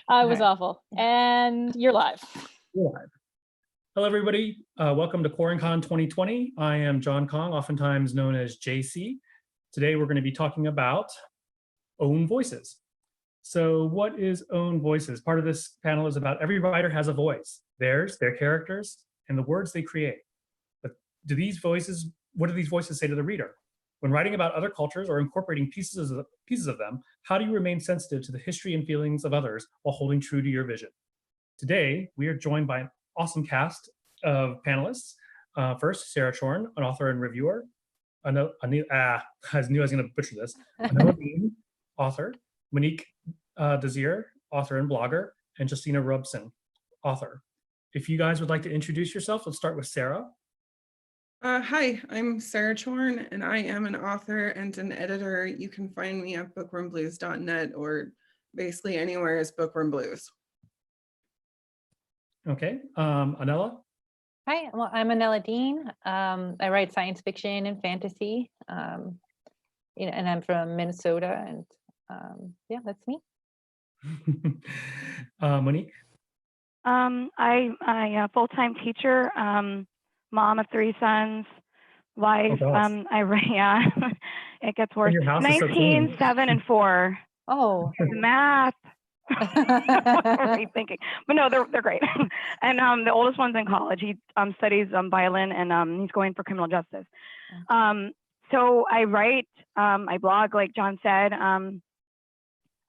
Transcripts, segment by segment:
I was Okay. awful. And you're live. We're live. Hello, everybody. Welcome to QuaranCon2020. I am John Kong, oftentimes known as JC. Today, we're going to be talking about own voices. So what is own voices? Part of this panel is about every writer has a voice, theirs, their characters, and the words they create. But what do these voices say to the reader? When writing about other cultures or incorporating pieces of them, how do you remain sensitive to the history and feelings of others while holding true to your vision? Today, we are joined by an awesome cast of panelists. First, Sarah Chorn, an author and reviewer. I knew I was going to butcher this. Anila Dean, author. Monique Desir, author and blogger. And Justina Robson, author. If you guys would like to introduce yourself, let's start with Sarah. Hi, I'm Sarah Chorn, and I am an author and an editor. You can find me at bookwormblues.net or basically anywhere as Bookworm Blues. Okay, Anela. Hi, well, I'm Anela Dean. I write science fiction and fantasy, and I'm from Minnesota, and yeah, that's me. Monique. I'm a full-time teacher, mom of 3 sons, wife. Oh, I write, it gets worse. Your house 19, is so clean. 7, and 4. Oh. Math. What were we thinking? But no, they're great. And the oldest one's in college. He studies violin, and he's going for criminal justice. So I write, I blog, like John said. I'm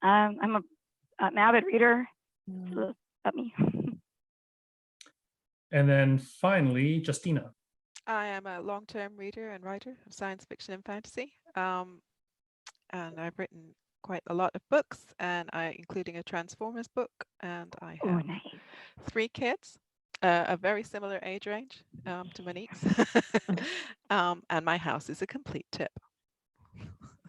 an avid reader. So that's me. And then finally, Justina. I am a long-term reader and writer of science fiction and fantasy. And I've written quite a lot of books, and including a Transformers book, and I have 3 kids, a very similar age range to Monique's. And my house is a complete tip.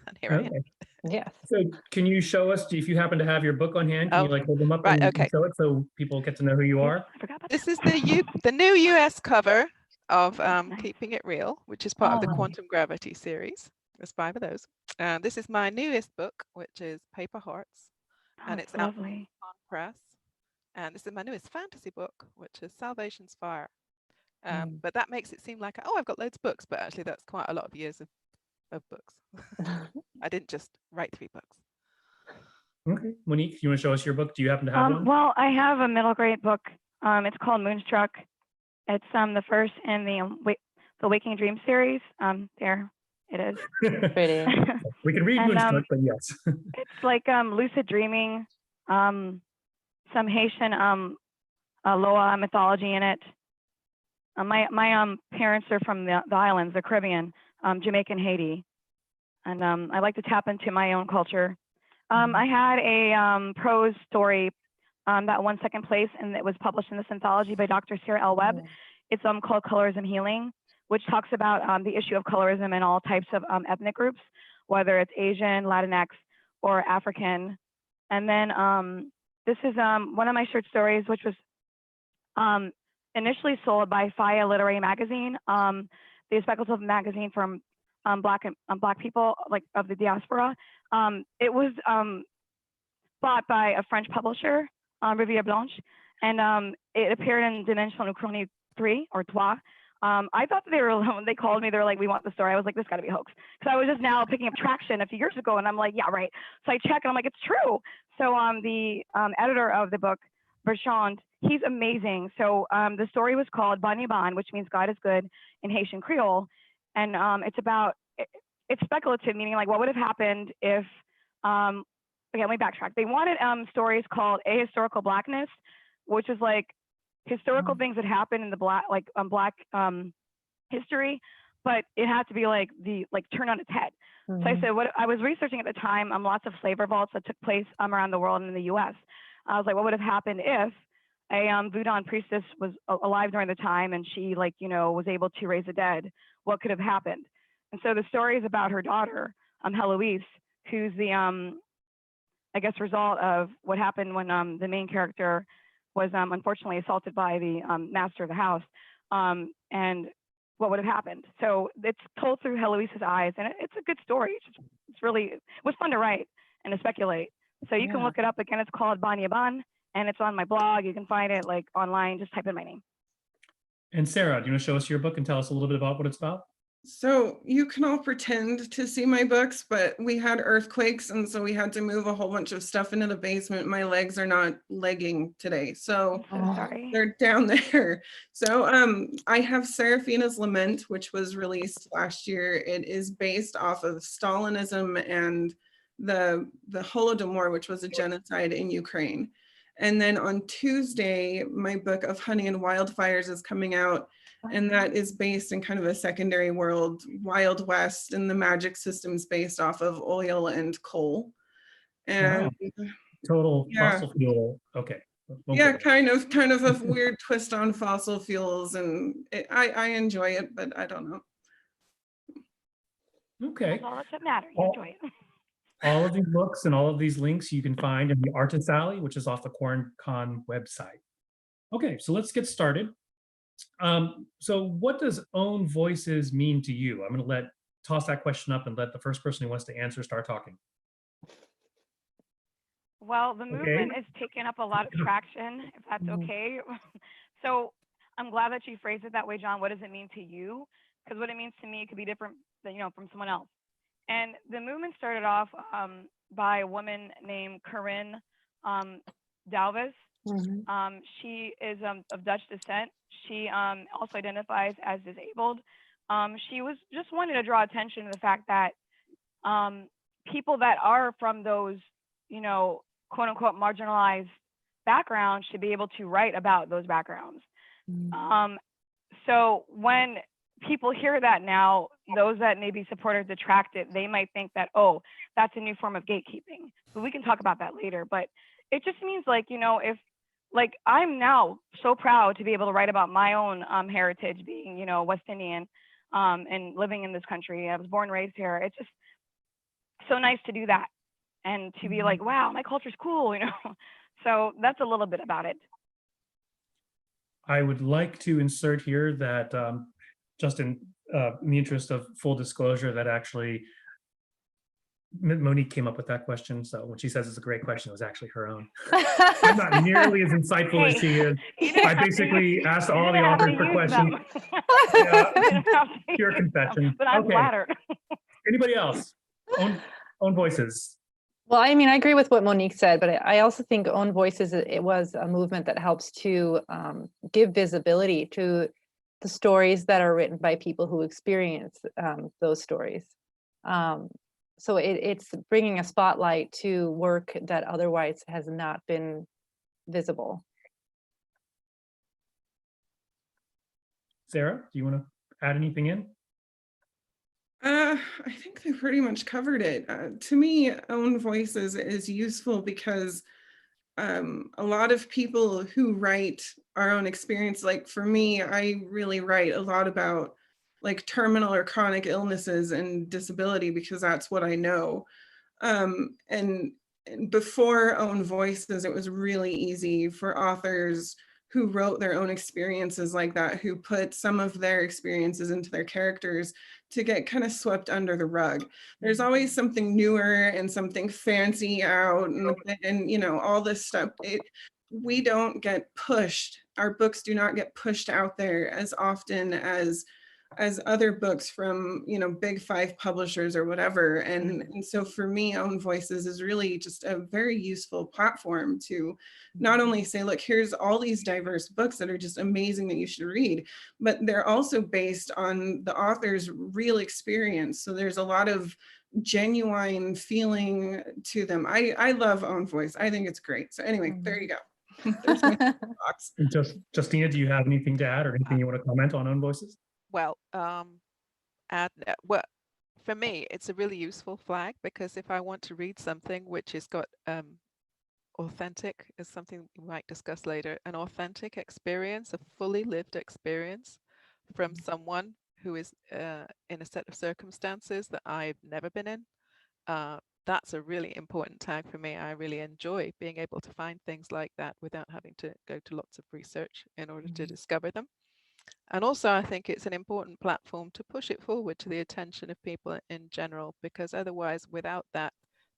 And here I am. Yes. So can you show us, if you happen to have your book on hand, can you like hold them up and show it so people get to know who you are? This is the new US cover of Keeping It Real, which is part of the Quantum Gravity series. There's 5 of those. And this is my newest book, which is Paper Hearts, and it's out from Press. And this is my newest fantasy book, which is Salvation's Fire. But that makes it seem like, oh, I've got loads of books, but actually that's quite a lot of years of books. I didn't just write 3 books. Okay, Monique, you want to show us your book? Do you happen to have one? Well, I have a middle grade book. It's called Moonstruck. It's the first in the Waking Dream series. There it is. Pretty. We can read Moonstruck, but yes. It's like lucid dreaming, some Haitian Loa mythology in it. My parents are from the islands, the Caribbean, Jamaica and Haiti, and I like to tap into my own culture. I had a prose story that won 2nd place, and it was published in this anthology by Dr. Sarah L. Webb. It's called Colorism Healing, which talks about the issue of colorism in all types of ethnic groups, whether it's Asian, Latinx, or African. And then this is one of my short stories, which was initially sold by Faya Literary Magazine, the speculative magazine from Black people, like of the diaspora. It was bought by a French publisher, Rivière Blanche, and it appeared in Dimensional Uchronie 3 or 3. I thought that when they called me, they were like, we want the story. I was like, this got to be a hoax. Because I was just now picking up traction a few years ago, and I'm like, yeah, right. So I check, and I'm like, it's true. So the editor of the book, Bertrand, he's amazing. So the story was called Bon Iban, which means God is good in Haitian Creole. And it's speculative, meaning like what would have happened if, okay, let me backtrack. They wanted stories called Ahistorical Blackness, which is like historical things that happened in the Black history, but it had to be like turned on its head. So I said, what I was researching at the time, lots of slave revolts that took place around the world and in the US. I was like, what would have happened if a Voodoo priestess was alive during the time and she was able to raise the dead? What could have happened? And so the story is about her daughter, Heloise, who's the, I guess, result of what happened when the main character was unfortunately assaulted by the master of the house, and what would have happened. So it's told through Heloise's eyes, and it's a good story. It was fun to write and to speculate. So you can Yeah. look it up. Again, it's called Banyaban, and it's on my blog. You can find it like online. Just type in my name. And Sarah, do you want to show us your book and tell us a little bit about what it's about? So you can all pretend to see my books, but we had earthquakes, and so we had to move a whole bunch of stuff into the basement. My legs are not legging today, so I'm so Oh. sorry. they're down there. So I have Seraphina's Lament, which was released last year. It is based off of Stalinism and the Holodomor, which was a genocide in Ukraine. And then on Tuesday, my book of Honey and Wildfires is coming out, and that is based in kind of a secondary world, Wild West, and the magic system's based off of oil and coal. And Wow. Total yeah. fossil fuel. Okay. Yeah, kind of a weird twist on fossil fuels, and I enjoy it, but I don't know. Okay. That's all that matters. You All- enjoy it. All of these books and all of these links you can find in the Artist Alley, which is off the QuaranCon website. Okay, so let's get started. So what does own voices mean to you? I'm going to toss that question up and let the first person who wants to answer start talking. Well, the movement is taking up a lot of traction, if that's Mhm. okay. So I'm glad that you phrased it that way, John. What does it mean to you? Because what it means to me could be different than, from someone else. And the movement started off by a woman named Corinne Dalvis. Mhm. She is of Dutch descent. She also identifies as disabled. She was just wanted to draw attention to the fact that people that are from those, quote unquote marginalized backgrounds should be able to write about those backgrounds. Mhm. So when people hear that now, those that may be supporters detract it, they might think that, oh, that's a new form of gatekeeping. But we can talk about that later. But it just means if I'm now so proud to be able to write about my own heritage, being, West Indian and living in this country. I was born and raised here. It's just so nice to do that and to be like, wow, my culture's cool, So that's a little bit about it. I would like to insert here that just in the interest of full disclosure, that actually Monique came up with that question. So when she says it's a great question, it was actually her own. I'm not nearly as insightful as she is. I basically asked all the authors for questions. Pure confession. But I'm Okay. flattered. Anybody else? Own voices. Well, I mean, I agree with what Monique said, but I also think Own Voices, it was a movement that helps to give visibility to the stories that are written by people who experience those stories. So it's bringing a spotlight to work that otherwise has not been visible. Sarah, do you want to add anything in? I think they pretty much covered it. To me, Own Voices is useful because a lot of people who write our own experience, like for me, I really write a lot about like terminal or chronic illnesses and disability because that's what I know. And before Own Voices, it was really easy for authors who wrote their own experiences like that, who put some of their experiences into their characters, to get kind of swept under the rug. There's always something newer and something fancy out, and all this stuff. We don't get pushed. Our books do not get pushed out there as often as other books from big 5 publishers or whatever. And so for me, Own Voices is really just a very useful platform to not only say, look, here's all these diverse books that are just amazing that you should read, but they're also based on the author's real experience. So there's a lot of genuine feeling to them. I love Own Voice. I think it's great. So anyway, there you go. There's my box. And Justina, do you have anything to add or anything you want to comment on Own Voices? Well, for me, it's a really useful flag, because if I want to read something which has got authentic, is something we might discuss later, an authentic experience, a fully lived experience from someone who is in a set of circumstances that I've never been in, that's a really important tag for me. I really enjoy being able to find things like that without having to go to lots of research in order to discover them. And also, I think it's an important platform to push it forward to the attention of people in general, because otherwise, without that,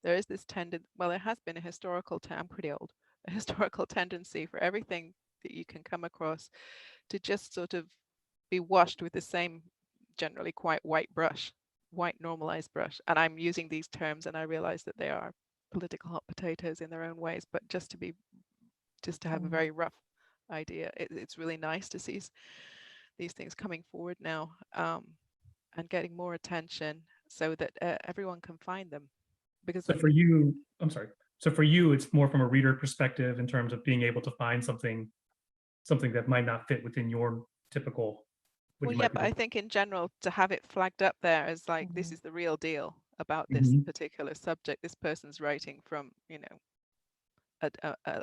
there is this well, there has been a I'm pretty old, a historical tendency for everything that you can come across to just sort of be washed with the same generally quite white normalized brush. And I'm using these terms and I realize that they are political hot potatoes in their own ways, but just to have a very rough idea, it's really nice to see these things coming forward now, and getting more attention so that everyone can find them. Because so for you, I'm sorry. So for you, it's more from a reader perspective in terms of being able to find something that might not fit within your typical. Well, yeah, but I think in general, to have it flagged up there as like, this is the real deal about this particular subject. This person's writing from, you know,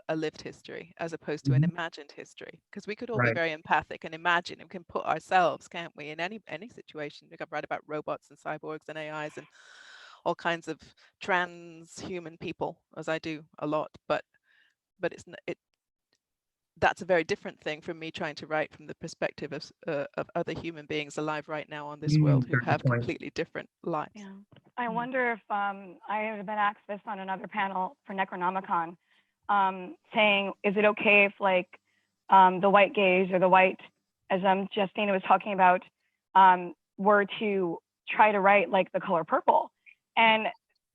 a lived history as opposed to an imagined history, because we could all be very empathic and imagine and can put ourselves, can't we, in any situation. Like I've read about robots and cyborgs and AIs and all kinds of transhuman people, as I do a lot, but that's a very different thing from me trying to write from the perspective of other human beings alive right now on this world who have completely different lives. Yeah. I wonder if I have been asked this on another panel for Necronomicon, saying, is it okay if like the white gaze or the white, as Justina was talking about, were to try to write like the color purple? And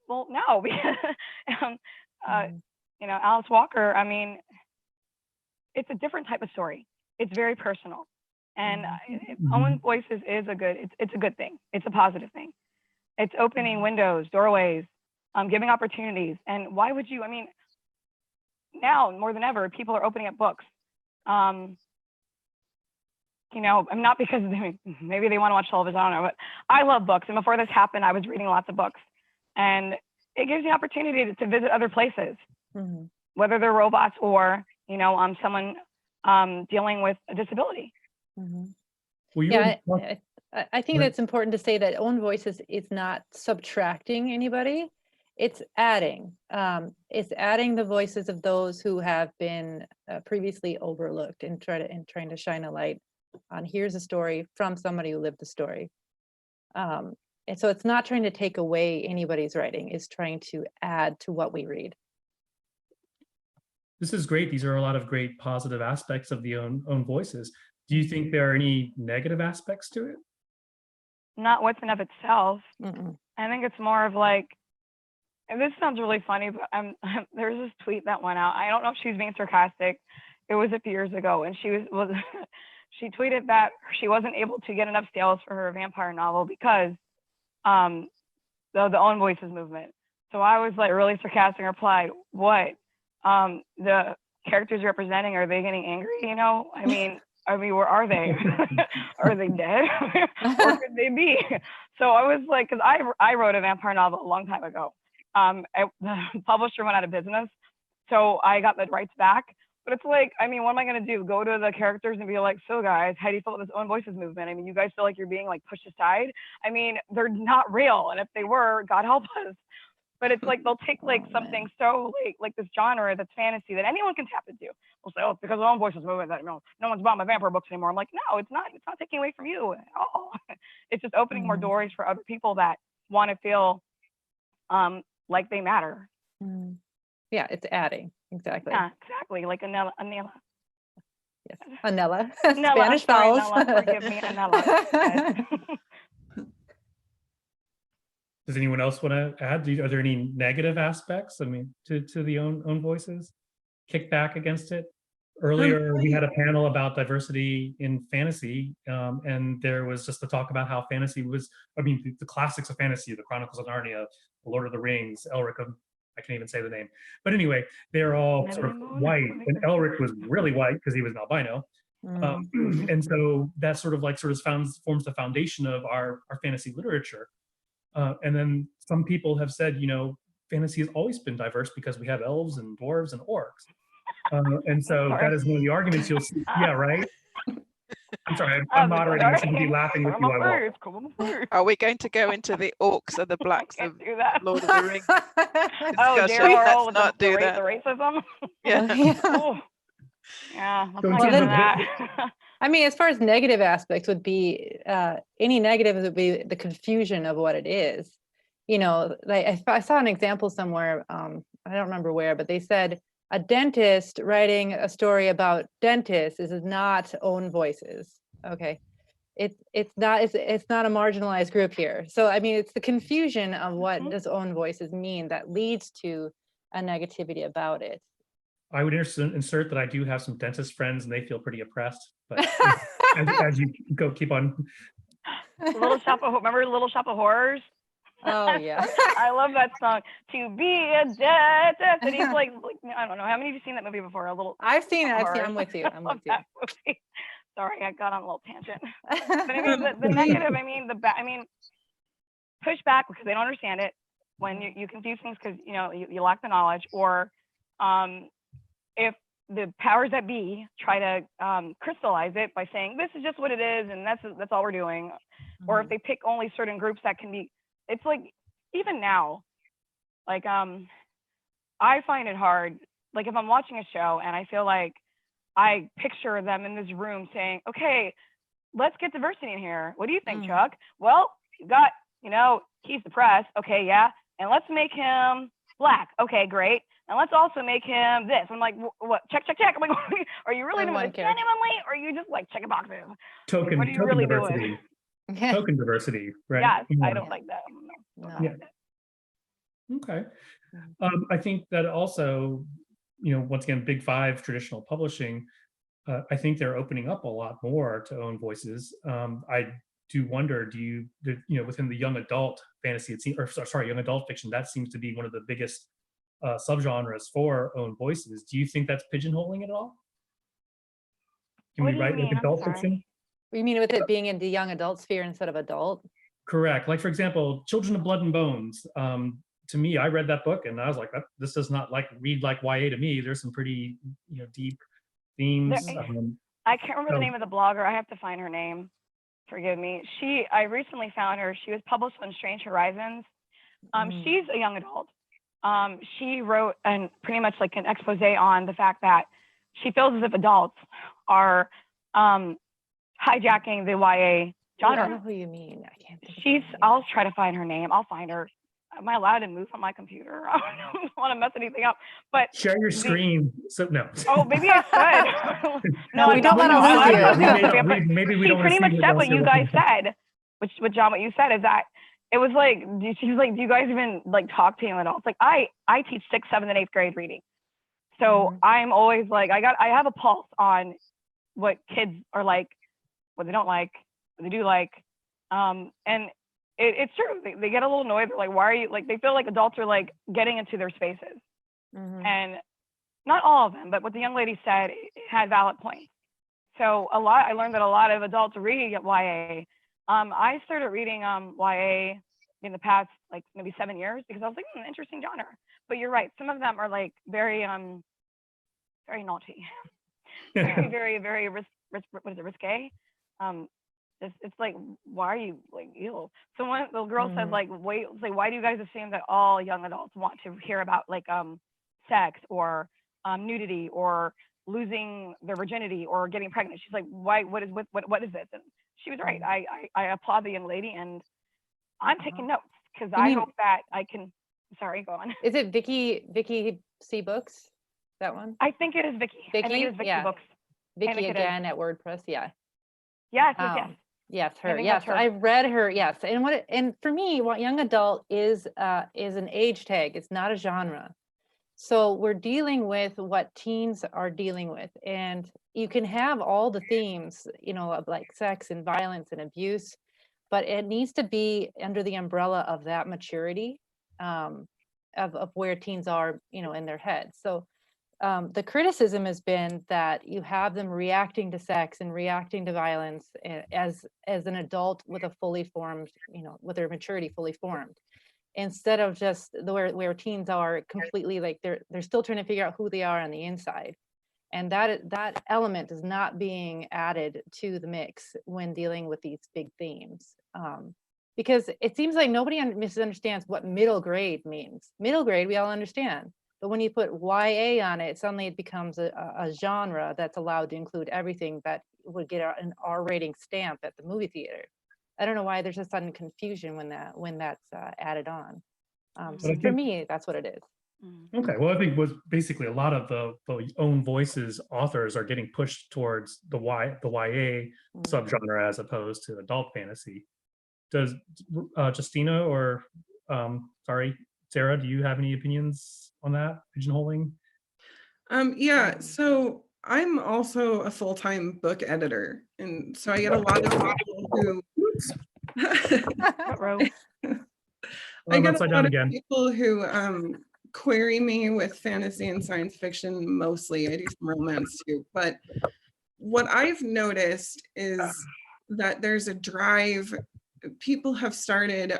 well, no, because you know, Alice Walker, I mean, it's a different type of story. It's very personal. And Owen's Voices is it's a good thing. It's a positive thing. It's opening windows, doorways, giving opportunities. And why would you, I mean, now more than ever, people are opening up books. You know, not because maybe they want to watch television, I don't know, but I love books. And before this happened, I was reading lots of books. And it gives you an opportunity to visit other places, whether they're robots or, you know, someone dealing with a disability. Well, yeah, I think that's important to say that Own Voices is not subtracting anybody. It's adding. It's adding the voices of those who have been previously overlooked and trying to shine a light on here's a story from somebody who lived the story. And so it's not trying to take away anybody's writing. It's trying to add to what we read. This is great. These are a lot of great positive aspects of the own voices. Do you think there are any negative aspects to it? Not within of itself. I think it's more of like, and this sounds really funny, but there's this tweet that went out. I don't know if she was being sarcastic. It was a few years ago, and she was she tweeted that she wasn't able to get enough sales for her vampire novel because the Own Voices movement. So I was like really sarcastic and replied, what? The characters you're representing, are they getting angry? You know, I mean, where are they? Are they dead? Or could they be? So I was like, because I wrote a vampire novel a long time ago. The publisher went out of business, so I got the rights back. But it's like, I mean, what am I going to do? Go to the characters and be like, so guys, how do you feel about this Own Voices movement? I mean, you guys feel like you're being like pushed aside? I mean, they're not real. And if they were, God help us. But it's like, they'll take like something so like this genre that's fantasy that anyone can tap into. We'll say, oh, it's because of Own Voices movement that, you know, no one's bought my vampire books anymore. I'm like, no, it's not taking away from you at all. It's just opening more doors for other people that want to feel like they matter. Yeah, it's adding. Exactly. Yeah, exactly. Like Anela. Yes, Anela. Anela, Spanish sorry, vowels. Anela, forgive me, Anela. Does anyone else want to add? Are there any negative aspects? I mean, to the own voices, kickback against it? Earlier, we had a panel about diversity in fantasy, and there was just a talk about how fantasy was, I mean, the classics of fantasy, the Chronicles of Narnia, The Lord of the Rings, Elric of, I can't even say the name. But anyway, they're all sort of white, and Elric was really white because he was an albino. And so that sort of forms the foundation of our fantasy literature. And then some people have said, you know, fantasy has always been diverse because we have elves and dwarves and orcs. And so that is one of the arguments you'll see. Yeah, right? I'm sorry, I'm moderating. I shouldn't be laughing with you. I won't. Are we going to go into the orcs or the blacks of Lord of the Rings discussion? Oh, dear, let's not do that. The racism? Yeah. Oh. Yeah, let's So not get into that. I mean, as far as negative aspects would be, any negatives would be the confusion of what it is. you know, like I saw an example somewhere, I don't remember where, but they said a dentist writing a story about dentists is not own voices. Okay. It's not a marginalized group here. So I mean, it's the confusion of what does own voices mean that leads to a negativity about it. I would insert that I do have some dentist friends and they feel pretty oppressed, but as you keep on. Little Shop of, remember Little Shop of Horrors? Oh yeah. I love that song. To be a dentist, and he's like, I don't know, how many of you seen that movie before? A little. I've seen it. Horrors. I'm with you. I'm with you. That movie. Sorry, I got on a little tangent. But I mean, the negative. I mean, push back because they don't understand it. When you confuse things because you lack the knowledge, or if the powers that be try to crystallize it by saying this is just what it is and that's all we're doing, or if they pick only certain groups that can be, it's like even now, like I find it hard, like if I'm watching a show and I feel like I picture them in this room saying, okay, let's get diversity in here. What do you think, Chuck? Well, you got, he's depressed. Okay, yeah. And let's make him Black. Okay, great. And let's also make him this. I'm like, what? Check. I'm like, are you really doing this genuinely, or are you just like checking boxes? Token, what are you token really diversity. doing? Token diversity, right? Yes, Yeah. I don't like that. No. Yeah. Okay. I think that also, once again, Big Five traditional publishing, I think they're opening up a lot more to own voices. I do wonder, within the young adult fantasy, young adult fiction, that seems to be one of the biggest subgenres for own voices. Do you think that's pigeonholing it at all? Can we write like adult fiction? You mean with it being in the young adult sphere instead of adult? Correct. Like, for example, Children of Blood and Bones. To me, I read that book and I was like, this does not read like YA to me. There's some pretty, deep themes. I can't remember the name of the blogger. I have to find her name. Forgive me. I recently found her. She was published on Strange Horizons. She's a young adult. She wrote pretty much like an expose on the fact that she feels as if adults are hijacking the YA genre. I know who you mean. I can't think of I'll try to find her name. I'll find her. Am I allowed to move on my computer? I don't want to mess anything up. But share your screen. So no. Oh, maybe I should. No, we don't want to lose you. Maybe we don't. She pretty much said what you guys said, which John, what you said is that it was like, she's like, do you guys even like talk to young adults? Like I teach 6th, 7th, and 8th grade reading. So I'm always like, I have a pulse on what kids are like, what they don't like, what they do like. And it's true. They get a little annoyed. They're like, why are you, like, they feel like adults are like getting into their spaces. And not all of them, but what the young lady said, it had valid points. So I learned that a lot of adults read YA. I started reading YA in the past, like maybe 7 years, because I was like, interesting genre. But you're right. Some of them are like very naughty, very risque. It's like, why are you like, ew? So one little girl said, like, why do you guys assume that all young adults want to hear about like sex or nudity or losing their virginity or getting pregnant? She's like, why? What is this? And she was right. I applaud the young lady, and I'm taking notes because I hope that I can. Sorry, go on. Is it Vicky C Books? That one? I think it is Vicky. I think it is Vicky Books. Vicky again at WordPress. Yeah. Yes. Yes, her. Yes, I read her. Yes, and for me, what young adult is an age tag. It's not a genre. So we're dealing with what teens are dealing with, and you can have all the themes, of like sex and violence and abuse, but it needs to be under the umbrella of that maturity, of where teens are, in their heads. So the criticism has been that you have them reacting to sex and reacting to violence as an adult with a fully formed, with their maturity fully formed, instead of just where teens are completely like they're still trying to figure out who they are on the inside. And that element is not being added to the mix when dealing with these big themes. Because it seems like nobody misunderstands what middle grade means. Middle grade, we all understand. But when you put YA on it, suddenly it becomes a genre that's allowed to include everything that would get an R rating stamp at the movie theater. I don't know why there's a sudden confusion when that's added on. But So I for think- me, that's what it is. Okay, well, I think was basically a lot of the own voices authors are getting pushed towards the YA subgenre as opposed to adult fantasy. Does Justina or sorry, Sarah, do you have any opinions on that pigeonholing? Yeah, so I'm also a full-time book editor, and so I get a lot of people who I get a lot of people who query me with fantasy and science fiction mostly. I do some romance too, but what I've noticed is that there's a drive. People have started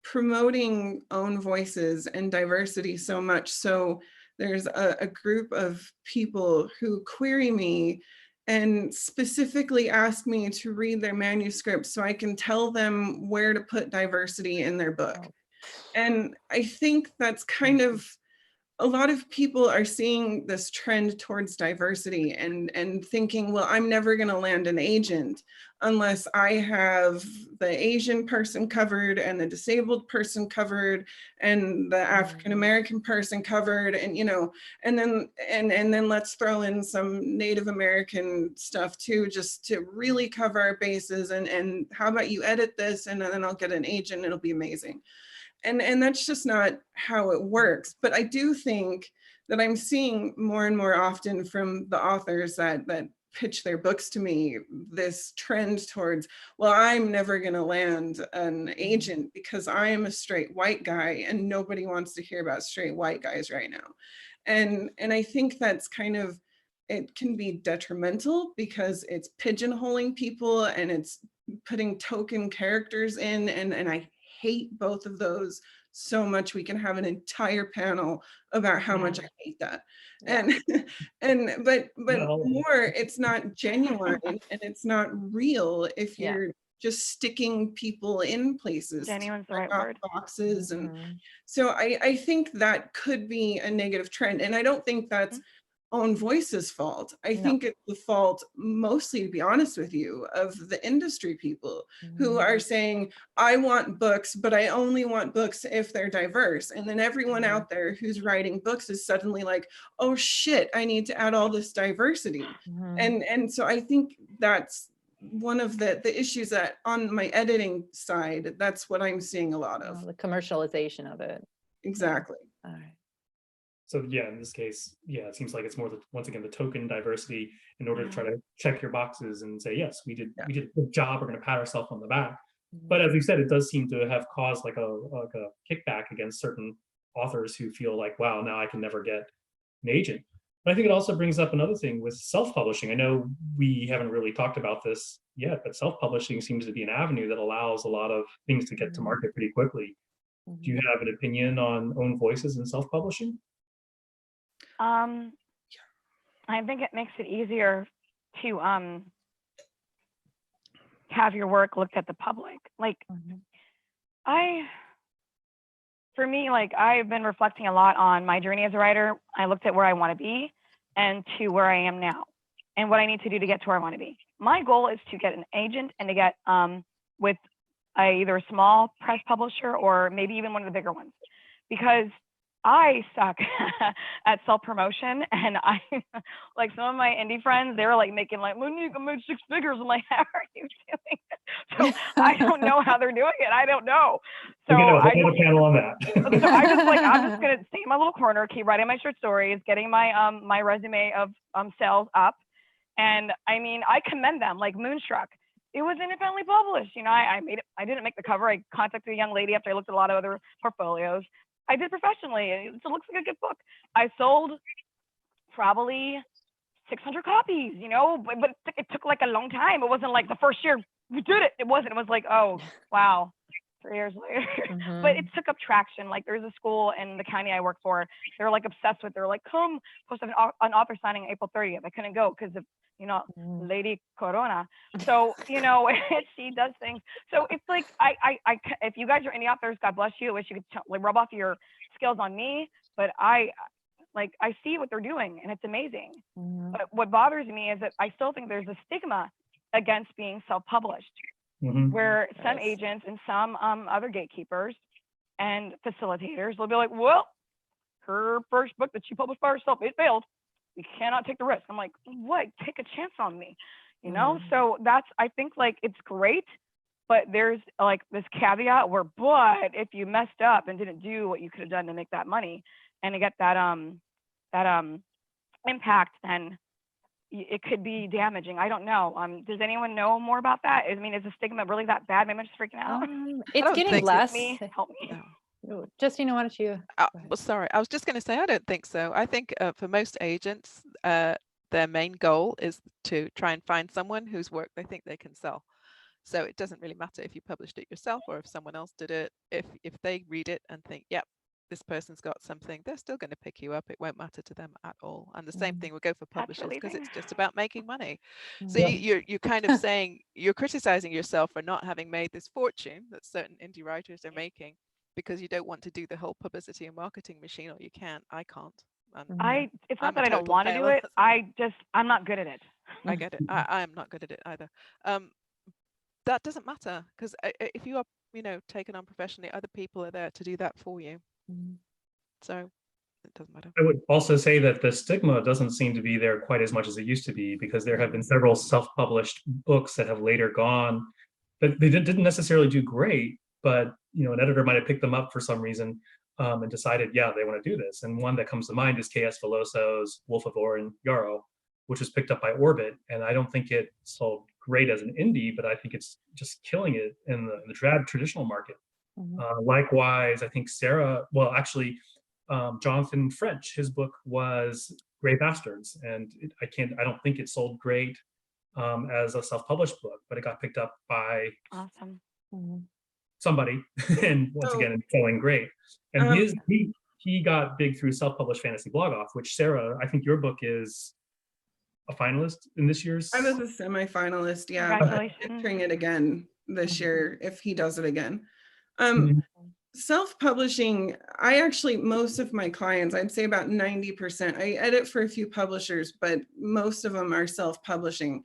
promoting own voices and diversity so much. So there's a group of people who query me and specifically ask me to read their manuscripts so I can tell them where to put diversity in their book. And I think that's kind of, a lot of people are seeing this trend towards diversity and thinking, well, I'm never going to land an agent unless I have the Asian person covered and the disabled person covered and the African American person covered, and you know, and then let's throw in some Native American stuff too, just to really cover our bases. And how about you edit this, and then I'll get an agent, it'll be amazing. And that's just not how it works. But I do think that I'm seeing more and more often from the authors that pitch their books to me, this trend towards, well, I'm never going to land an agent because I am a straight white guy and nobody wants to hear about straight white guys right now. And I think that's kind of, it can be detrimental because it's pigeonholing people and it's putting token characters in, and I hate both of those so much. We can have an entire panel about how much I hate that. And but more, it's not genuine and it's not real if you're just sticking people in places, genuine's the right word, boxes. And so I think that could be a negative trend, and I don't think that's Own Voice's fault. I think it's the fault, mostly, to be honest with you, of the industry people who are saying, I want books, but I only want books if they're diverse. And then everyone out there who's writing books is suddenly like, oh shit, I need to add all this diversity. And so I think that's one of the issues that on my editing side, that's what I'm seeing a lot of. The commercialization of it. Exactly. All right. So yeah, in this case, yeah, it seems like it's more once again the token diversity in order to try to check your boxes and say, yes, we did a good job. We're going to pat ourselves on the back. But as you said, it does seem to have caused like a kickback against certain authors who feel like, wow, now I can never get an agent. But I think it also brings up another thing with self-publishing. I know we haven't really talked about this yet, but self-publishing seems to be an avenue that allows a lot of things to get to market pretty quickly. Do you have an opinion on own voices and self-publishing? I think it makes it easier to have your work looked at the public. Like for me, like I've been reflecting a lot on my journey as a writer. I looked at where I want to be and to where I am now and what I need to do to get to where I want to be. My goal is to get an agent and to get with either a small press publisher or maybe even one of the bigger ones, because I suck at self-promotion, and I like some of my indie friends, they were like making like, Monique, I made 6 figures. I'm like, how are you doing it? So I don't know how they're doing it. I don't know. So I get a panel on that. So I just like, I'm just gonna stay in my little corner, keep writing my short stories, getting my my resume of sales up. And I mean, I commend them, like Moonstruck. It was independently published. You know, I made it, I didn't make the cover. I contacted a young lady after I looked at a lot of other portfolios. I did professionally. It looks like a good book. I sold probably 600 copies, you know, but it took like a long time. It wasn't like the first year we did it. It wasn't. It was like, oh, wow, 3 years later. But it took up traction. Like there's a school in the county I work for. They're like obsessed with. They're like, come post an author signing April 30th. I couldn't go because of, you know, Lady Corona. So, you know, she does things. So it's like, I if you guys are indie authors, God bless you. I wish you could like rub off your skills on me, but I see what they're doing and it's amazing. But what bothers me is that I still think there's a stigma against being self-published. Mhm. where some Yes. agents and some other gatekeepers and facilitators will be like, well, her first book that she published by herself, it failed. We cannot take the risk. I'm like, what? Take a chance on me, you know? So that's, I think like it's great, but there's like this caveat where, but if you messed up and didn't do what you could have done to make that money and to get that impact, then it could be damaging. I don't know. Does anyone know more about that? I mean, is the stigma really that bad? Maybe I'm just freaking out. It's don't getting think less. Me, help me. No. Oh, Justine, why don't you? go ahead. Well, sorry, I was just going to say, I don't think so. I think for most agents, their main goal is to try and find someone whose work they think they can sell. So it doesn't really matter if you published it yourself or if someone else did it. If they read it and think, yep, this person's got something, they're still going to pick you up. It won't matter to them at all. And the same thing will go for publishers, because it's just about making money. So you're kind of saying, you're criticizing yourself for not having made this fortune that certain indie writers are making, because you don't want to do the whole publicity and marketing machine, or you can't. I can't. And it's I'm not that a I don't total want to do failure. it. I'm not good at it. I get it. I am not good at it either. That doesn't matter, because if you are, taken on professionally, other people are there to do that for you. So it doesn't matter. I would also say that the stigma doesn't seem to be there quite as much as it used to be, because there have been several self-published books that have later gone, but they didn't necessarily do great, but an editor might have picked them up for some reason and decided, yeah, they want to do this. And one that comes to mind is K.S. Veloso's Wolf of Oren Yarrow, which was picked up by Orbit, and I don't think it sold great as an indie, but I think it's just killing it in the traditional market. Likewise, I think Jonathan French, his book was Grey Bastards, and I don't think it sold great as a self-published book, but it got picked up by somebody, and once again, it's selling great. And he got big through self-published Fantasy Blog Off, which, Sarah, I think your book is a finalist in this year's. I was a semi-finalist, yeah. Congratulations. Entering it again this year if he does it again. Self-publishing, most of my clients, I'd say about 90%, I edit for a few publishers, but most of them are self-publishing.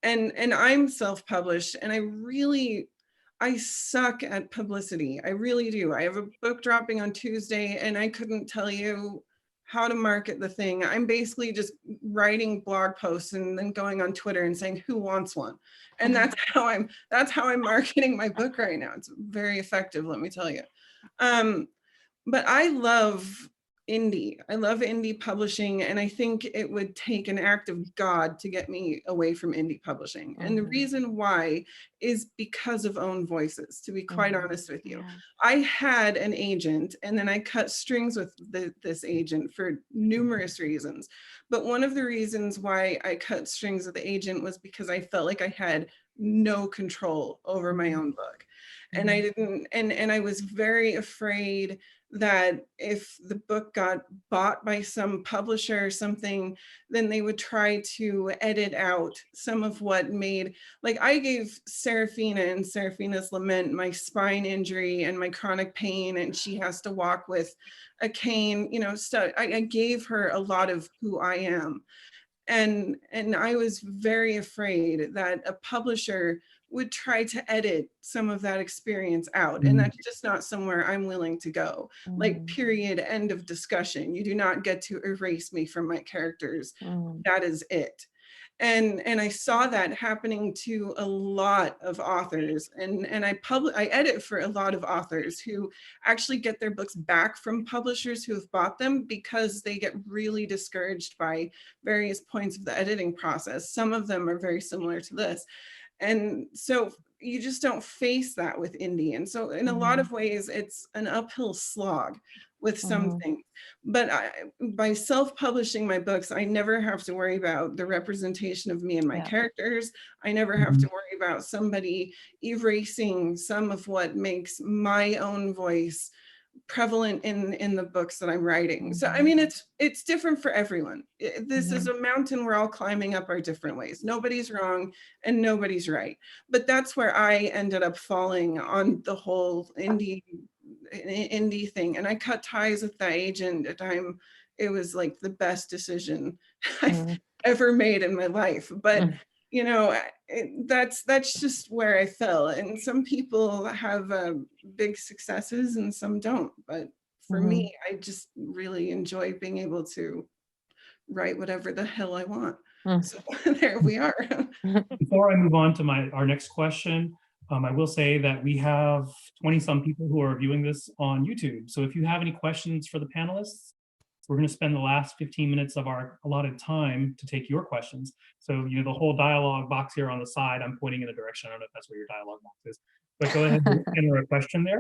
And I'm self-published, and I suck at publicity. I really do. I have a book dropping on Tuesday, and I couldn't tell you how to market the thing. I'm basically just writing blog posts and then going on Twitter and saying, who wants one? And that's how I'm marketing my book right now. It's very effective, let me tell you. But I love indie. I love indie publishing, and I think it would take an act of God to get me away from indie publishing. And the reason why is because of own voices, to be quite honest with you. I had an agent, and then I cut strings with this agent for numerous reasons. But one of the reasons why I cut strings with the agent was because I felt like I had no control over my own book. And I didn't, and I was very afraid that if the book got bought by some publisher or something, then they would try to edit out some of what made, like I gave Serafina in Serafina's Lament my spine injury and my chronic pain, and she has to walk with a cane, stuff. I gave her a lot of who I am. And I was very afraid that a publisher would try to edit some of that experience out. And that's just not somewhere I'm willing to go. Like, period, end of discussion. You do not get to erase me from my characters. That is it. And I saw that happening to a lot of authors, and I edit for a lot of authors who actually get their books back from publishers who have bought them because they get really discouraged by various points of the editing process. Some of them are very similar to this. And so you just don't face that with indie. And so in a lot of ways, it's an uphill slog with some things. But by self-publishing my books, I never have to worry about the representation of me and my characters. I never have to worry about somebody erasing some of what makes my own voice prevalent in the books that I'm writing. So, I mean, it's different for everyone. This is a mountain we're all climbing up our different ways. Nobody's wrong and nobody's right. But that's where I ended up falling on the whole indie thing. And I cut ties with that agent at the time. It was like the best decision I've ever made in my life. But you know, that's just where I fell. And some people have big successes and some don't. But for me, I just really enjoy being able to write whatever the hell I want. So there we are. Before I move on to our next question, I will say that we have 20 some people who are viewing this on YouTube. So if you have any questions for the panelists, we're going to spend the last 15 minutes of our allotted time to take your questions. So, you know, the whole dialogue box here on the side, I'm pointing in a direction. I don't know if that's where your dialogue box is, but go ahead and enter a question there.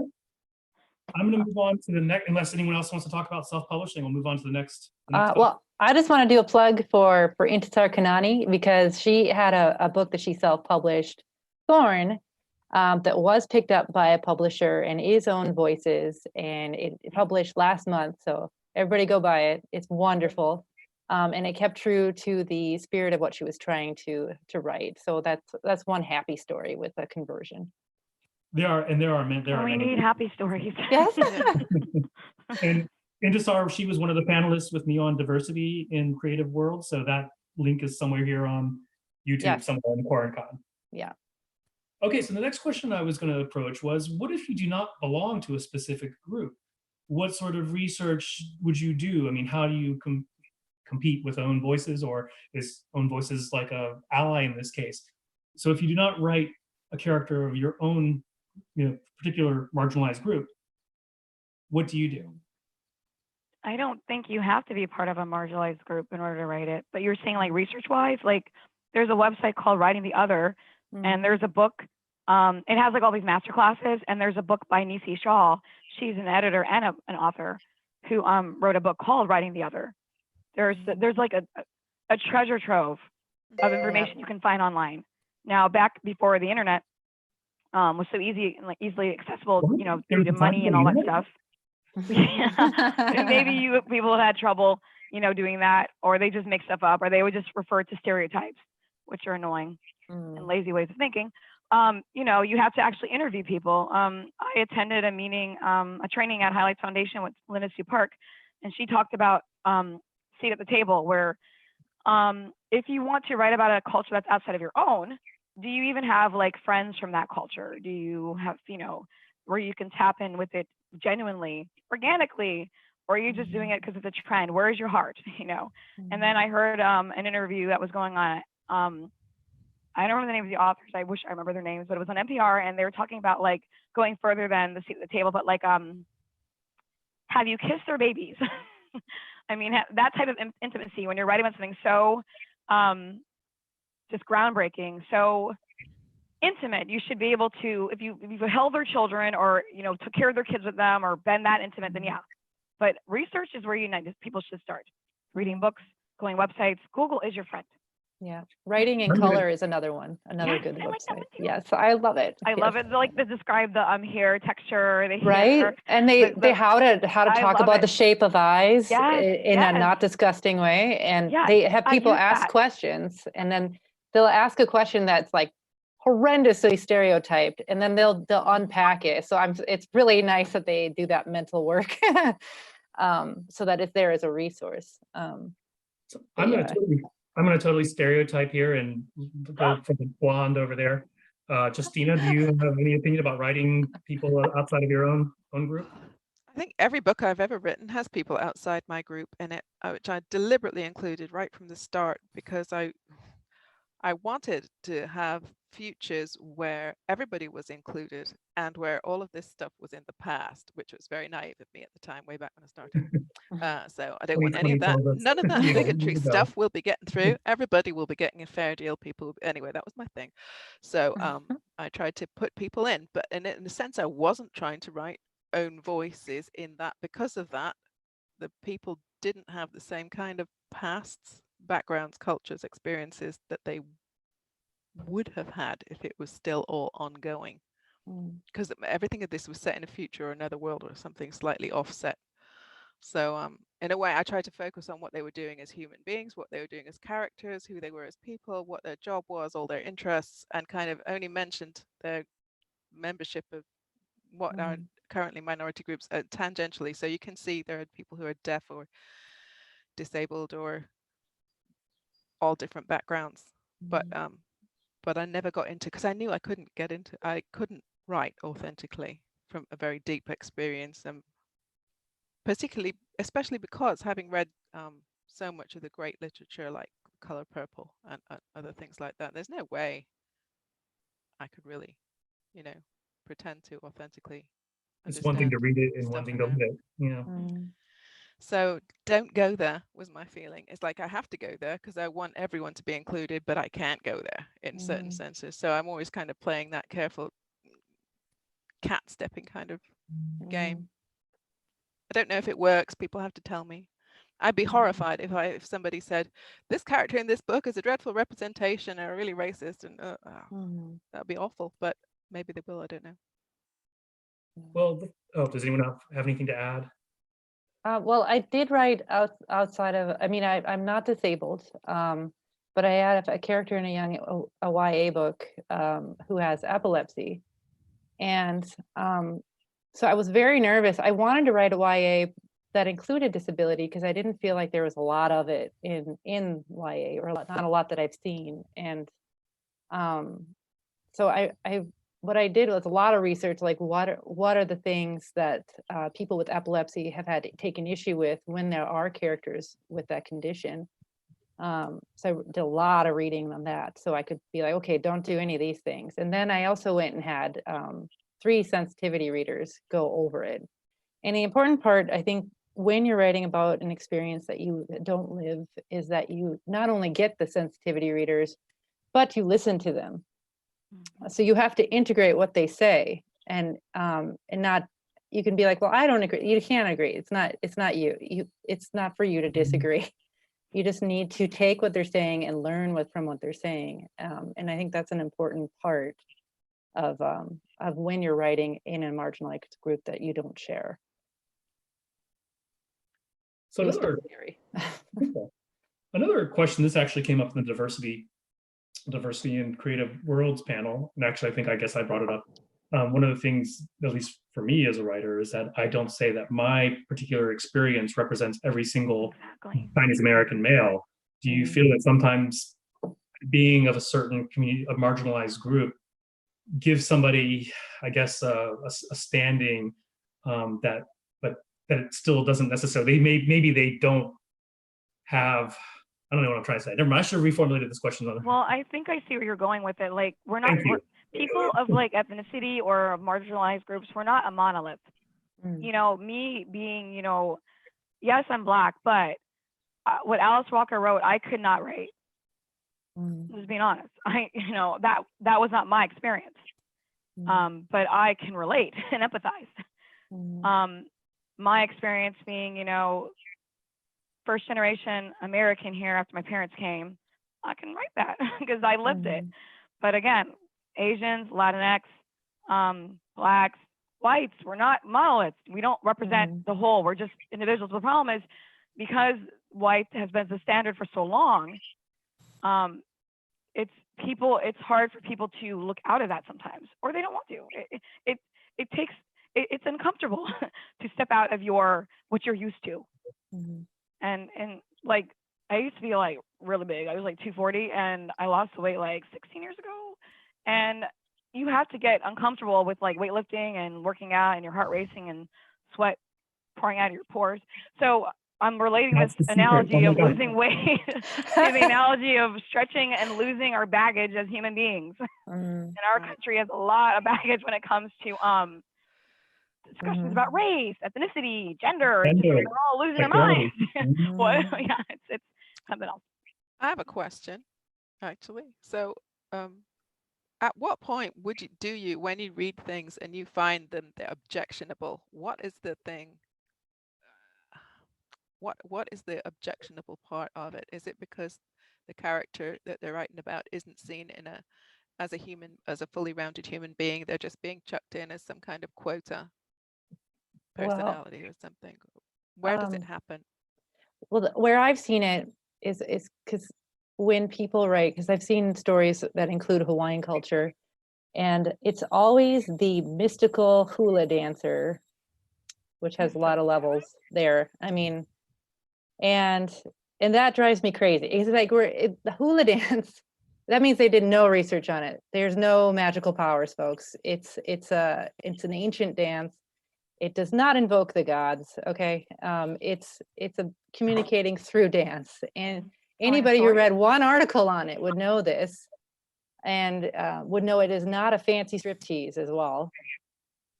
I'm going to move on to the next, unless anyone else wants to talk about self-publishing, we'll move on to the next. Well, I just want to do a plug for Intisar Kanani, because she had a book that she self-published, Thorn, that was picked up by a publisher and is Own Voices, and it published last month. So everybody go buy it. It's wonderful. And it kept true to the spirit of what she was trying to write. So that's one happy story with a conversion. There are we many. need happy stories. Yes. And Intisar, she was one of the panelists with me on diversity in creative world. So that link is somewhere here on YouTube, somewhere in QuaranCon. Yeah. Okay, so the next question I was going to approach was, what if you do not belong to a specific group? What sort of research would you do? I mean, how do you compete with Own Voices, or is Own Voices like a ally in this case? So if you do not write a character of your own, you know, particular marginalized group, what do you do? I don't think you have to be part of a marginalized group in order to write it, but you're saying like research-wise, like there's a website called Writing the Other, and there's a book, it has like all these master classes, and there's a book by Nisi Shaw. She's an editor and an author who wrote a book called Writing the Other. There's like a treasure trove of information you can find online. Now, back before the internet was so easy and like easily accessible, you know, due to money and all that stuff. Maybe people have had trouble, you know, doing that, or they just make stuff up, or they would just refer to stereotypes, which are annoying and lazy ways of thinking. You know, you have to actually interview people. I attended a meeting, a training at Highlights Foundation with Linda Sue Park, and she talked about seat at the table, where if you want to write about a culture that's outside of your own, do you even have like friends from that culture? Do you have, you know, where you can tap in with it genuinely, organically, or are you just doing it because it's a trend? Where is your heart, you know? And then I heard an interview that was going on. I don't remember the name of the authors. I wish I remember their names, but it was on NPR, and they were talking about like going further than the seat at the table, but like, have you kissed their babies? I mean, that type of intimacy when you're writing about something so just groundbreaking, so intimate, you should be able to, if you've held their children, or, you know, took care of their kids with them, or been that intimate, then yeah. But research is where people should start. Reading books, going websites. Google is your friend. Yeah, Writing in Color is another one, another good website. Yes, I love it. I love it. They like to describe the hair texture, the right, hair, and they how to talk about the shape of eyes in a not disgusting way, and they have people ask questions, and then they'll ask a question that's like horrendously stereotyped, and then they'll unpack it. So it's really nice that they do that mental work, so that it's there as a resource. So I'm going to totally stereotype here and go for the blonde over there. Justina, do you have any opinion about writing people outside of your own group? I think every book I've ever written has people outside my group in it, which I deliberately included right from the start, because I wanted to have futures where everybody was included and where all of this stuff was in the past, which was very naive of me at the time, way back when I started. So I don't want any of that. None of that bigotry stuff will be getting through. Everybody will be getting a fair deal. People, anyway, that was my thing. So I tried to put people in, but in a sense, I wasn't trying to write Own Voices in that, because of that, the people didn't have the same kind of pasts, backgrounds, cultures, experiences that they would have had if it was still all ongoing, because everything of this was set in a future or another world or something slightly offset. So in a way, I tried to focus on what they were doing as human beings, what they were doing as characters, who they were as people, what their job was, all their interests, and kind of only mentioned their membership of what are currently minority groups tangentially. So you can see there are people who are deaf or disabled or all different backgrounds, but but I never got into, because I knew I couldn't write authentically from a very deep experience, and particularly, especially because having read so much of the great literature like Color Purple and other things like that, there's no way I could really, pretend to authentically It's one thing to understand read it and stuff one thing in to there. live it. So don't go there was my feeling. It's like I have to go there because I want everyone to be included, but I can't go there in certain senses. So I'm always kind of playing that careful cat stepping kind of game. I don't know if it works. People have to tell me. I'd be horrified if somebody said, this character in this book is a dreadful representation or really racist, and that'd be awful, but maybe they will, I don't know. Well, does anyone have anything to add? Well, I did write outside of, I mean, I'm not disabled, but I had a character in a YA book who has epilepsy. And so I was very nervous. I wanted to write a YA that included disability because I didn't feel like there was a lot of it in YA, or not a lot that I've seen. And so what I did was a lot of research, like what are the things that people with epilepsy have had taken issue with when there are characters with that condition. So I did a lot of reading on that, so I could be like, okay, don't do any of these things. And then I also went and had 3 sensitivity readers go over it. And the important part, I think, when you're writing about an experience that you don't live, is that you not only get the sensitivity readers, but you listen to them. So you have to integrate what they say, and not, you can be like, well, I don't agree. You can't agree. It's not you. It's not for you to disagree. You just need to take what they're saying and learn from what they're saying. And I think that's an important part of when you're writing in a marginalized group that you don't share. So another question, this actually came up in the diversity and creative worlds panel, and actually I guess I brought it up. One of the things, at least for me as a writer, is that I don't say that my particular experience represents every single Chinese American male. Do you feel that sometimes being of a certain community, a marginalized group, gives somebody, I guess, a standing that it still doesn't necessarily, maybe they don't have, I don't know what I'm trying to say. Never mind, I should have reformulated this question. Well, I think I see where you're going with it. Like, we're people of like ethnicity or marginalized groups, we're not a monolith. Me being, yes, I'm Black, but what Alice Walker wrote, I could not write. Just being honest, that was not my experience. But I can relate and empathize. My experience being, first generation American here after my parents came, I can write that because I lived it. But again, Asians, Latinx, Blacks, whites, we're not monoliths. We don't represent the whole. We're just individuals. The problem is, because white has been the standard for so long, it's hard for people to look out of that sometimes, or they don't want to. It's uncomfortable to step out of what you're used to. And like, I used to be like really big. I was like 240, and I lost the weight like 16 years ago. And you have to get uncomfortable with like weightlifting and working out and your heart racing and sweat pouring out of your pores. So I'm relating this analogy of losing weight to the analogy of stretching and losing our baggage as human beings. And our country has a lot of baggage when it comes to discussions about race, ethnicity, gender. We're all losing our minds. It's something else. I have a question, actually. So at what point do you, when you read things and you find them they're objectionable, what is the thing? What is the objectionable part of it? Is it because the character that they're writing about isn't seen as a fully rounded human being? They're just being chucked in as some kind of quota personality or something. Where does it happen? Well, where I've seen it is because when people write, because I've seen stories that include Hawaiian culture, and it's always the mystical hula dancer, which has a lot of levels there. I mean, and that drives me crazy. It's like the hula dance That means they did no research on it. There's no magical powers, folks. It's an ancient dance. It does not invoke the gods. Okay, it's a communicating through dance, and anybody who read one article on it would know this, and would know it is not a fancy striptease as well.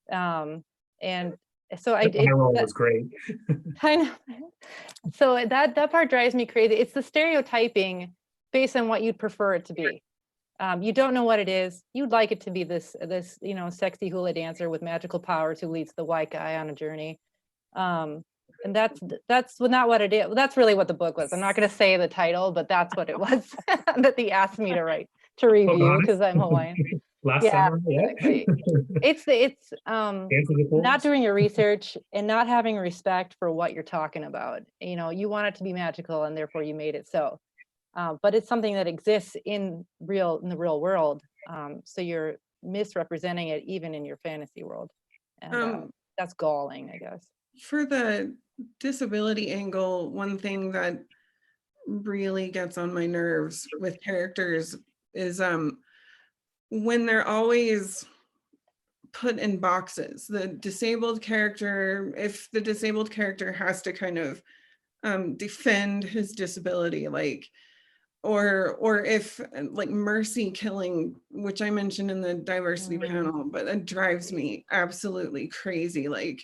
And so My role was great. I know. So that part drives me crazy. It's the stereotyping based on what you'd prefer it to be. You don't know what it is. You'd like it to be this sexy hula dancer with magical powers who leads the white guy on a journey. And that's not what it is. That's really what the book was. I'm not going to say the title, but that's what it was that they asked me to review because I'm Hawaiian. Last Yeah, summer, yeah. exactly. It's not doing your research and not having respect for what you're talking about. You want it to be magical, and therefore you made it so. But it's something that exists in the real world. So you're misrepresenting it even in your fantasy world, and that's galling, I guess. For the disability angle, one thing that really gets on my nerves with characters is when they're always put in boxes. The disabled character, if the disabled character has to kind of defend his disability, or if like mercy killing, which I mentioned in the diversity panel, but it drives me absolutely crazy. Like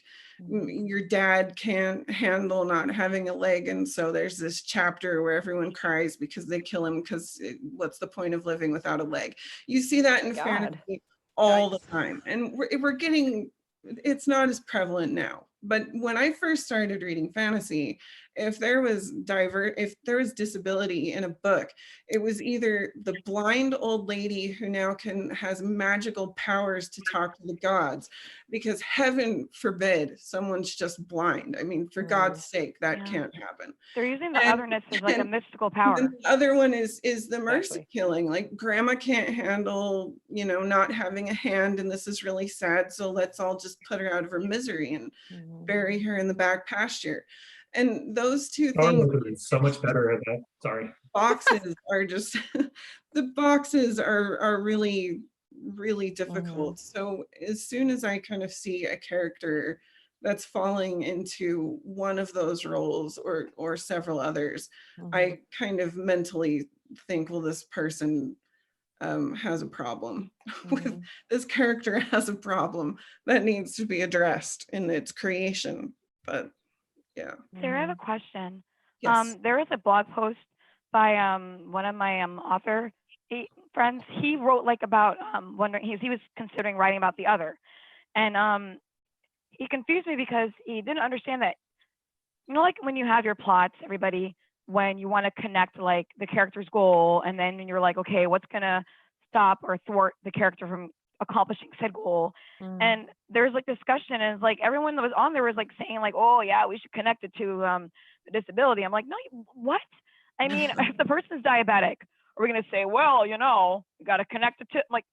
your dad can't handle not having a leg, and so there's this chapter where everyone cries because they kill him because what's the point of living without a leg? You see that in fantasy all the time, and we're getting, it's not as prevalent now. But when I first started reading fantasy, if there was disability in a book, it was either the blind old lady who now has magical powers to talk to the gods, because heaven forbid someone's just blind. I mean, for God's sake, that can't happen. They're using the otherness as like a mystical power. And the other one is the mercy killing. Like grandma can't handle, not having a hand, and this is really sad. So let's all just put her out of her misery and bury her in the back pasture. And those two things is so much better at that. Sorry. Boxes are just the boxes are really, really difficult. So as soon as I kind of see a character that's falling into one of those roles or several others, I kind of mentally think, well, this person has a problem. With this character has a problem that needs to be addressed in its creation. But yeah. Sarah, I have a question. Yes. There was a blog post by one of my author friends. He wrote like about wondering, he was considering writing about the other, and he confused me because he didn't understand that, like when you have your plots, everybody, when you want to connect like the character's goal, and then you're like, okay, what's gonna stop or thwart the character from accomplishing said goal? And there's like discussion, and it's like everyone that was on there was like saying like, oh yeah, we should connect it to the disability. I'm like, no, what? I mean, if the person's diabetic, are we gonna say, well, you got to connect it to, like,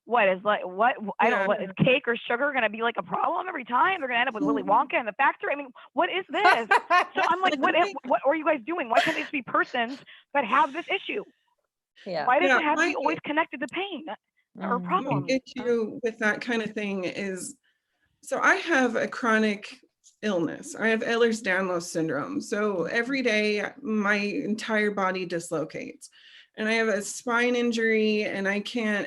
what is like, what, I don't know, what is cake or sugar gonna be like a problem every time? They're gonna end up with Willy Wonka in the factory. I mean, what is this? So I'm like, what are you guys doing? Why can't these be persons that have this issue? Why does it have to be always connected to pain or problem? My issue with that kind of thing is, so I have a chronic illness. I have Ehlers-Danlos syndrome. So every day my entire body dislocates, and I have a spine injury, and I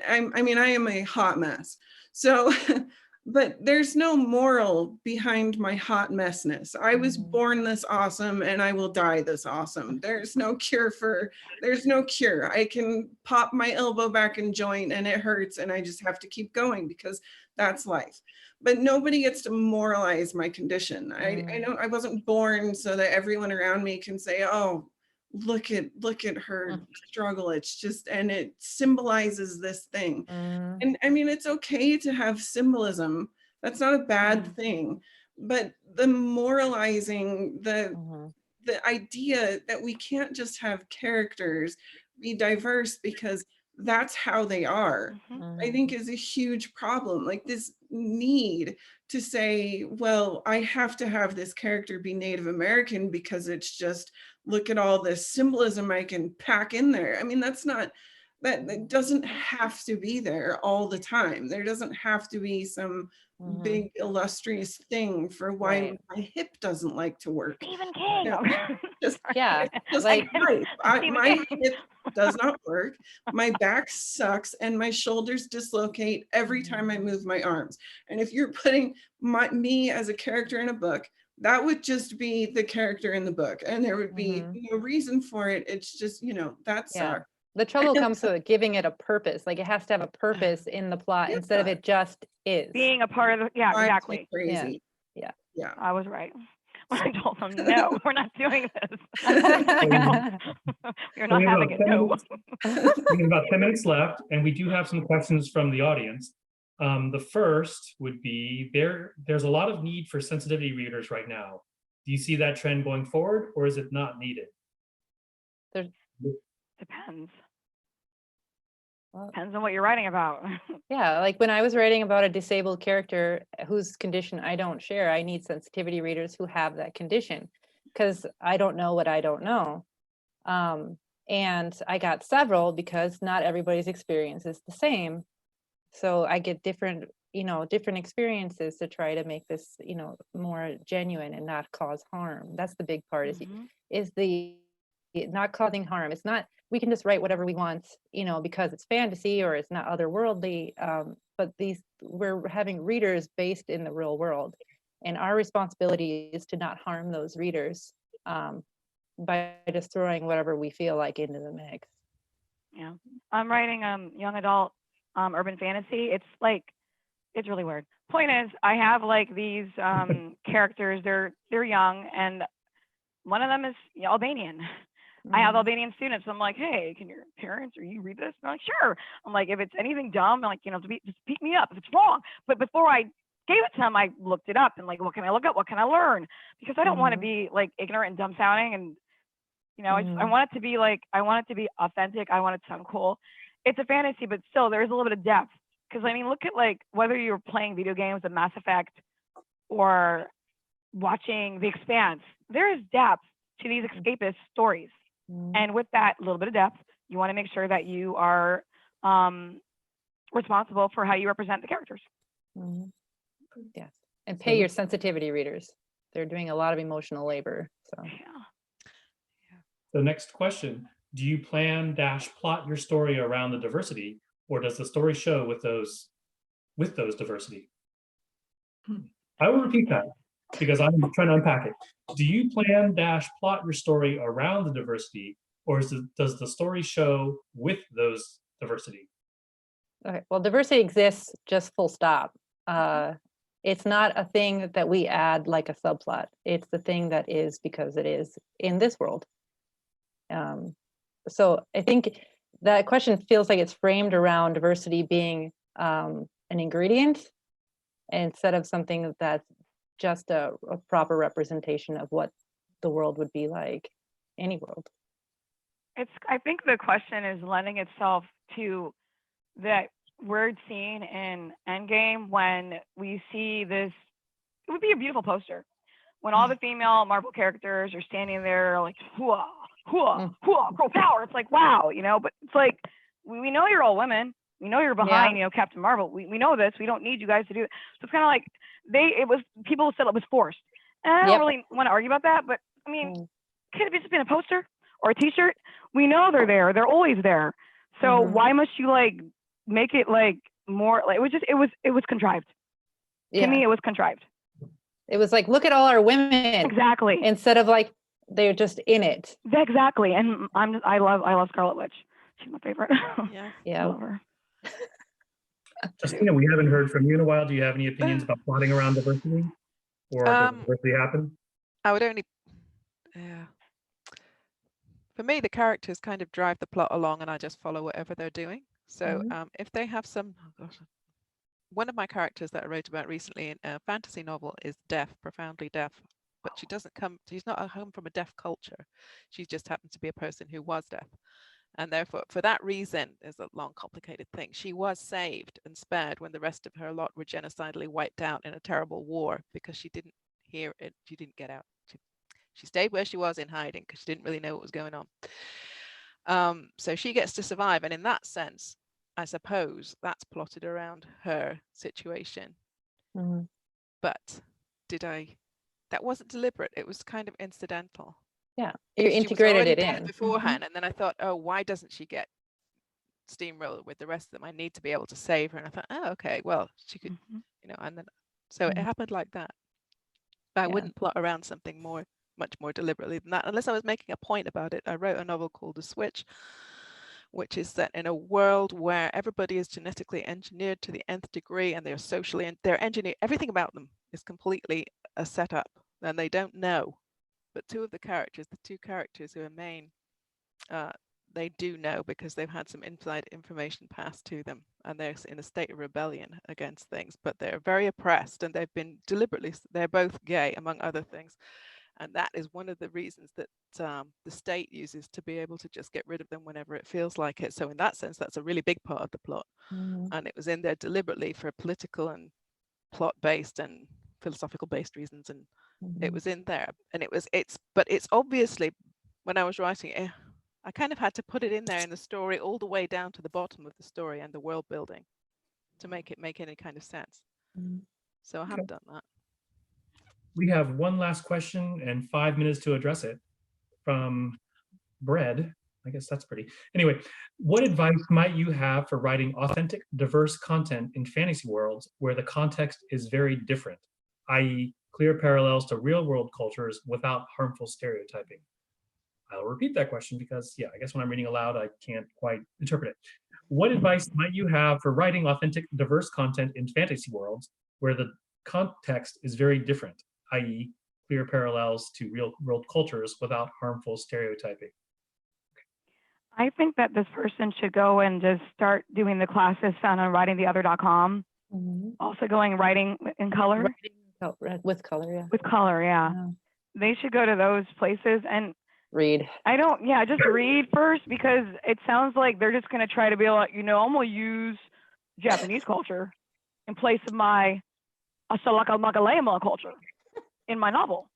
am a hot mess. So, but there's no moral behind my hot messness. I was born this awesome, and I will die this awesome. There's no cure. I can pop my elbow back in joint and it hurts, and I just have to keep going because that's life. But nobody gets to moralize my condition. I know I wasn't born so that everyone around me can say, oh, look at her struggle. It's just, and it symbolizes this thing. And I mean, it's okay to have symbolism. That's not a bad thing. But the moralizing, the idea that we can't just have characters be diverse because that's how they are, I think is a huge problem. Like this need to say, well, I have to have this character be Native American because it's just, look at all this symbolism I can pack in there. I mean, that's not that doesn't have to be there all the time. There doesn't have to be some Mhm. big illustrious thing for why Right. my hip doesn't like to work. Stephen King. Yeah. Just, Yeah, just like- life. Stephen My King. hip does not work. My back sucks and my shoulders dislocate every time I move my arms. And if you're putting me as a character in a book, that would just be the character in the book, and there would be no reason for it. It's just, that Yeah. sucks. The trouble comes with giving it a purpose. Like it has to have a purpose in the plot instead of Yeah. it just is. Being a part of the, yeah, Drives me exactly. Crazy. Yeah. Yeah. I was right. I told them, no, we're not doing this. We're not we have having it, about 10 no. minutes- we have about 10 minutes left, and we do have some questions from the audience. The first would be, there's a lot of need for sensitivity readers right now. Do you see that trend going forward, or is it not needed? Depends. Well, Depends on what you're writing about. yeah, like when I was writing about a disabled character whose condition I don't share, I need sensitivity readers who have that condition because I don't know what I don't know. And I got several because not everybody's experience is the same. So I get different experiences to try to make this, more genuine and not cause harm. That's the big part Mhm. is the not causing harm. It's not, we can just write whatever we want, because it's fantasy or it's not otherworldly. But we're having readers based in the real world. And our responsibility is to not harm those readers by just throwing whatever we feel like into the mix. Yeah. I'm writing young adult urban fantasy. It's really weird. Point is, I have like these characters, they're young, and one of them is Albanian. I have Albanian students. I'm like, hey, can your parents or you read this? And they're like, sure. I'm like, if it's anything dumb, I'm like, just beat me up if it's wrong. But before I gave it to them, I looked it up and like, what can I look up? What can I learn? Because I don't want to be like ignorant and dumb sounding. And, I want it to be like, I want it to be authentic. I want it to sound cool. It's a fantasy, but still there's a little bit of depth. Because I mean, look at like whether you're playing video games of Mass Effect or watching The Expanse, there is depth to these escapist stories. And with that little bit of depth, you want to make sure that you are responsible for how you represent the characters. Yes, and pay your sensitivity readers. They're doing a lot of emotional labor. So. Yeah. The next question, do you plot your story around the diversity, or does the story show with those diversity? I will repeat that because I'm trying to unpack it. Do you plot your story around the diversity, or does the story show with those diversity? Okay, well, diversity exists just full stop. It's not a thing that we add like a subplot. It's the thing that is because it is in this world. So I think that question feels like it's framed around diversity being an ingredient instead of something that's just a proper representation of what the world would be like, any world. I think the question is lending itself to that weird scene in Endgame when we see this, it would be a beautiful poster. When all the female Marvel characters are standing there like, hooah, hooah, hooah, girl power. It's like, wow, but it's like, we know you're all women. We know you're behind, Captain Marvel. We know this. We don't need you guys to do it. So it's kind of like people said it was forced. And I don't really want to argue about that, but I mean, could it just been a poster or a t-shirt? We know they're there. They're always there. So why must you like make it like more like it was contrived. To me, it was contrived. It was like, look at all our women. Exactly. Instead of like, they're just in it. Exactly. And I love Scarlet Witch. She's my favorite. Yeah. I love her. Justina, we haven't heard from you in a while. Do you have any opinions about plotting around diversity, or does diversity happen? I would only, for me, the characters kind of drive the plot along, and I just follow whatever they're doing. So if they have some, one of my characters that I wrote about recently in a fantasy novel is deaf, profoundly deaf, but she's not home from a deaf culture. She just happens to be a person who was deaf. And therefore, for that reason, there's a long, complicated thing. She was saved and spared when the rest of her lot were genocidally wiped out in a terrible war because she didn't hear it. She didn't get out. She stayed where she was in hiding because she didn't really know what was going on. So she gets to survive, and in that sense, I suppose that's plotted around her situation. Mhm. But that wasn't deliberate. It was kind of incidental. Yeah, you She was integrated already it dead in. beforehand, and then I thought, oh, why doesn't she get steamrolled with the rest of them? I need to be able to save her. And I thought, oh, okay, well, she could, and then so it Mhm. happened like that. I Yeah. wouldn't plot around something much more deliberately than that, unless I was making a point about it. I wrote a novel called The Switch, which is set in a world where everybody is genetically engineered to the nth degree, and they're socially, and they're engineered. Everything about them is completely a setup, and they don't know. But two characters who are main, they do know, because they've had some inside information passed to them, and they're in a state of rebellion against things, but they're very oppressed, and they've been deliberately, they're both gay, among other things. And that is one of the reasons that the state uses to be able to just get rid of them whenever it feels like it. So in that sense, that's a really big part of the plot. And it was in there deliberately for political and plot-based and philosophical-based reasons. And it was in there. And but it's obviously, when I was writing it, I kind of had to put it in there in the story all the way down to the bottom of the story and the world building to make it make any kind of sense. So I have done that. We have one last question and 5 minutes to address it from Bread. I guess that's pretty. Anyway, what advice might you have for writing authentic, diverse content in fantasy worlds where the context is very different, i.e. clear parallels to real world cultures without harmful stereotyping? I'll repeat that question because, yeah, I guess when I'm reading aloud, I can't quite interpret it. What advice might you have for writing authentic, diverse content in fantasy worlds where the context is very different, i.e. clear parallels to real world cultures without harmful stereotyping? I think that this person should go and just start doing the classes found on writingtheother.com. Also going writing in color. With color, yeah. With color, yeah. They should go to those places and Read. Just read first, because it sounds like they're just going to try to be like, I'm going to use Japanese culture in place of my Asalaka Makalema culture in my novel.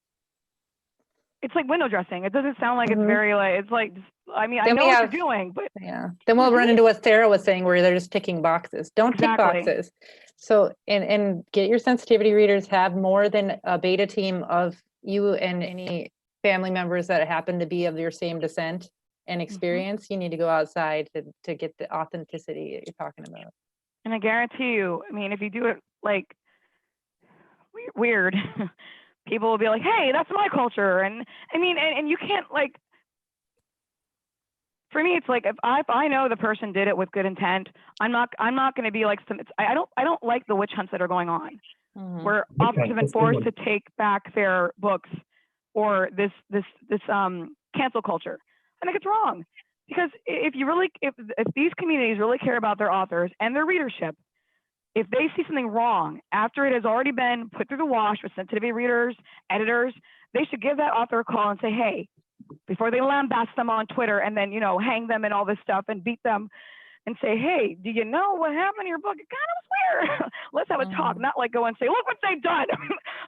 It's like window dressing. It doesn't sound like it's very like, it's like, I mean, I know what you're doing, but. Yeah. Then we'll run into what Sarah was saying, where they're just ticking boxes. Don't tick boxes. So, and get your sensitivity readers, have more than a beta team of you and any family members that happen to be of your same descent and experience. You need to go outside to get the authenticity that you're talking about. And I guarantee you, I mean, if you do it like weird, people will be like, hey, that's my culture. And I mean, and you can't, like, for me, it's like, if I know the person did it with good intent, I'm not going to be like I don't like the witch hunts that are going on, where authors have been forced to take back their books, or this cancel culture. I think it's wrong, because if these communities really care about their authors and their readership, if they see something wrong after it has already been put through the wash with sensitivity readers, editors, they should give that author a call and say, hey, before they lambast them on Twitter and then, hang them and all this stuff and beat them, and say, hey, do you know what happened to your book? It kind of was weird. Let's have a talk, not like go and say, look what they've done.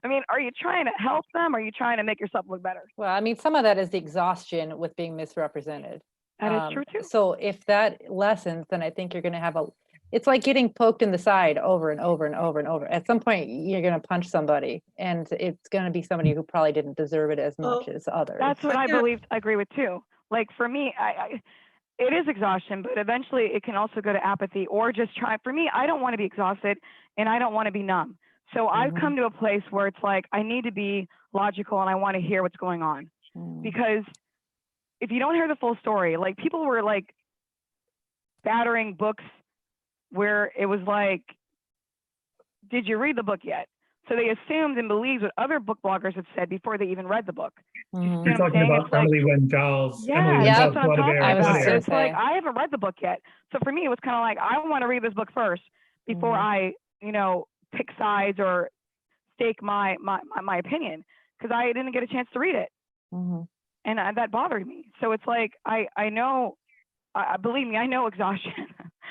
I mean, are you trying to help them? Or are you trying to make yourself look better? Well, I mean, some of that is the exhaustion with being misrepresented. That is true too. So if that lessens, then I think you're going to have it's like getting poked in the side over and over and over and over. At some point, you're going to punch somebody, and it's going to be somebody who probably didn't deserve it as much as others. That's what I agree with too. Like for me, it is exhaustion, but eventually it can also go to apathy, or just try. For me, I don't want to be exhausted and I don't want to be numb. So I've come to a place where it's like, I need to be logical and I want to hear what's going on. Because if you don't hear the full story, like people were like battering books where it was like, did you read the book yet? So they assumed and believed what other book bloggers had said before they even read the book. You're talking about Emily Wenjal's. That's what I'm talking about. It's like, I haven't read the book yet. So for me, it was kind of like, I want to read this book first before I, pick sides or stake my opinion, because I didn't get a chance to read it. And that bothered me. So it's like, I know, believe me, I know exhaustion.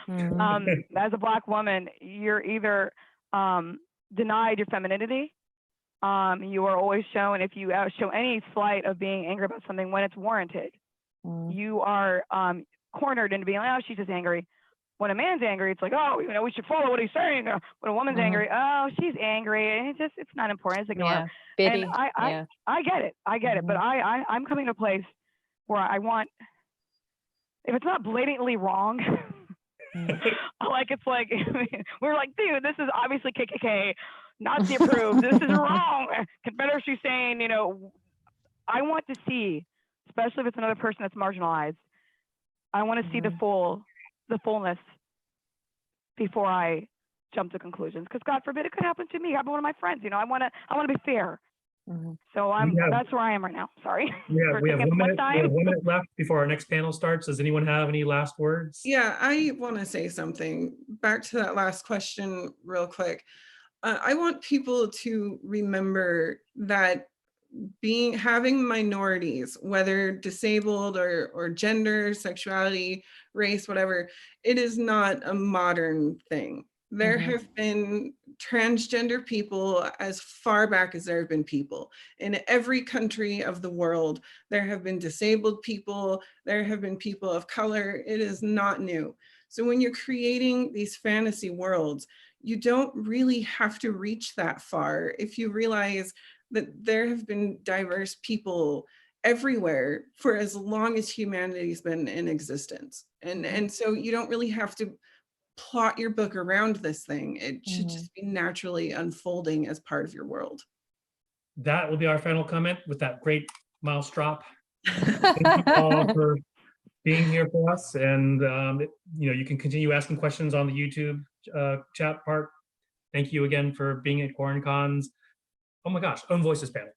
As a Black woman, you're either denied your femininity. You are always shown, if you show any slight of being angry about something, when it's warranted. you are cornered into being like, oh, she's just angry. When a man's angry, it's like, oh, we should follow what he's saying. When a woman's angry, oh, she's angry, and it's not important. It's ignore. Yeah, baby. And I get it, but I'm coming to a place where I want, if it's not blatantly wrong, like it's like we're like, dude, this is obviously KKK, Nazi approved. This is wrong. Confederacy saying, I want to see, especially if it's another person that's marginalized, I want to see the fullness before I jump to conclusions. Because God forbid it could happen to me. It happened to one of my friends. I want to be fair. So that's where I am right now. Sorry. Yeah, we have 1 minute. We have 1 minute left before our next panel starts. Does anyone have any last words? Yeah, I want to say something back to that last question real quick. I want people to remember that having minorities, whether disabled or gender, sexuality, race, whatever, it is not a modern thing. There have been transgender people as far back as there have been people. In every country of the world, there have been disabled people, there have been people of color. It is not new. So when you're creating these fantasy worlds, you don't really have to reach that far if you realize that there have been diverse people everywhere for as long as humanity's been in existence. And so you don't really have to plot your book around this thing. It should just be naturally unfolding as part of your world. That will be our final comment with that great mouse drop. Thank you all for being here for us. And you can continue asking questions on the YouTube chat part. Thank you again for being at QuaranCon's, oh my gosh, Own Voices panel.